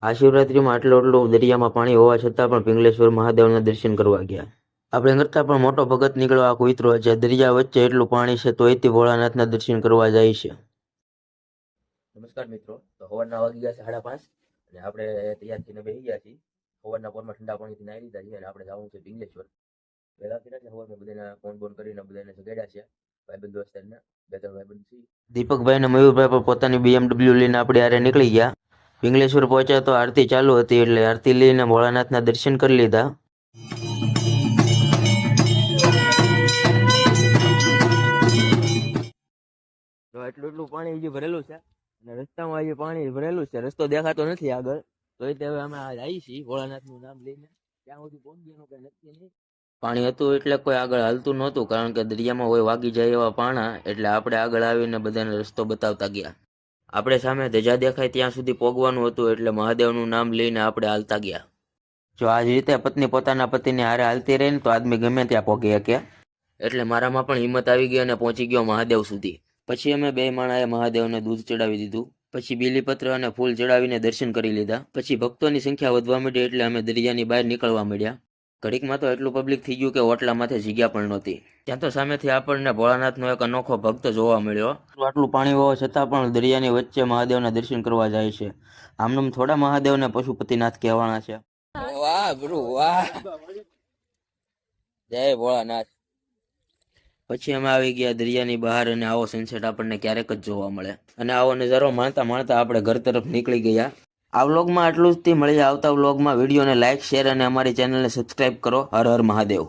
આ શિવરાત્રીમાં આટલું દરિયામાં પાણી હોવા છતાં પણ પિંગલેશ્વર મહાદેવના દર્શન કરવા ગયા. આપણે કરતાં પણ મોટો ભગત નીકળ્યો આ કુતરો છે. દરિયા વચ્ચે એટલું પાણી છે તોય તે ભોળાનાથના દર્શન કરવા જાય છે. નમસ્કાર મિત્રો, તો સવારના વાગી ગયા છે 5:30 અને આપણે તૈયાર થઈને બેસી ગયા છીએ. સવારના પોરમાં ઠંડા પાણીથી નાહી લીધા છે અને આપણે જવાનું છે પિંગલેશ્વર. પહેલા સવારમાં બધાને ફોન કરીને બધાને જગાડ્યા છે. ભાઈબંધ દોસ્તારને 2-3 ભાઈબંધ છે. દીપકભાઈ અને મયુરભાઈ પણ પોતાની BMW લઈને આપણે આરે નીકળી ગયા. પિંગલેશ્વર પહોંચ્યા તો આરતી ચાલુ હતી એટલે આરતી લઈને ભોળાનાથના દર્શન કરી લીધા. તો એટલું પાણી હજી ભરેલું છે અને રસ્તામાં હજી પાણી ભરેલું છે. રસ્તો દેખાતો નથી આગળ, તો હવે અમે આવી છીએ ભોળાનાથનું નામ લઈને. ત્યાં સુધી પહોંચીનું કઈ નક્કી નહીં. પાણી હતું એટલે કોઈ આગળ હાલતું નહોતું, કારણ કે દરિયામાં હોય વાગી જાય એવા પાણા, એટલે આપણે આગળ આવીને બધાને રસ્તો બતાવતા ગયા. આપણે સામે ધજા દેખાય ત્યાં સુધી પોગવાનું હતું એટલે મહાદેવનું નામ લઈને આપણે હાલતા ગયા. જો આ જ રીતે પત્ની પોતાના પતિને હારે હાલતી રહે ને તો આદમી ગમે ત્યાં પોગી શકે. એટલે મારામાં પણ હિંમત આવી ગઈ અને પહોંચી ગયો મહાદેવ સુધી. પછી અમે 2 માણાએ મહાદેવને દૂધ ચડાવી દીધું. પછી બીલીપત્ર અને ફૂલ ચડાવીને દર્શન કરી લીધા. પછી ભક્તોની સંખ્યા વધવા માંડી એટલે અમે દરિયાની બહાર નીકળવા માંડ્યા. ઘડીકમાં તો એટલું પબ્લિક થઈ ગયું કે ઓટલામાંથી જગ્યા પણ નહોતી. ત્યાં તો સામેથી આપણને ભોળાનાથનો એક અનોખો ભક્ત જોવા મળ્યો. આટલું પાણી હોવા છતાં પણ દરિયાની વચ્ચે મહાદેવના દર્શન કરવા જાય છે. આમનામ થોડા મહાદેવને પશુપતિનાથ કહેવાના છે. વાહ ગુરુ વાહ, જય ભોળાનાથ. પછી અમે આવી ગયા દરિયાની બહાર અને આવો સનસેટ આપણને ક્યારેક જ જોવા મળે. અને આવો નજારો માણતા માણતા આપણે ઘર તરફ નીકળી ગયા. આ વ્લોગમાં આટલું જ. મળી આવતા વ્લોગમાં. વિડીયોને લાઇક, શેર અને અમારી ચેનલને સબસ્ક્રાઈબ કરો. હર હર મહાદેવ.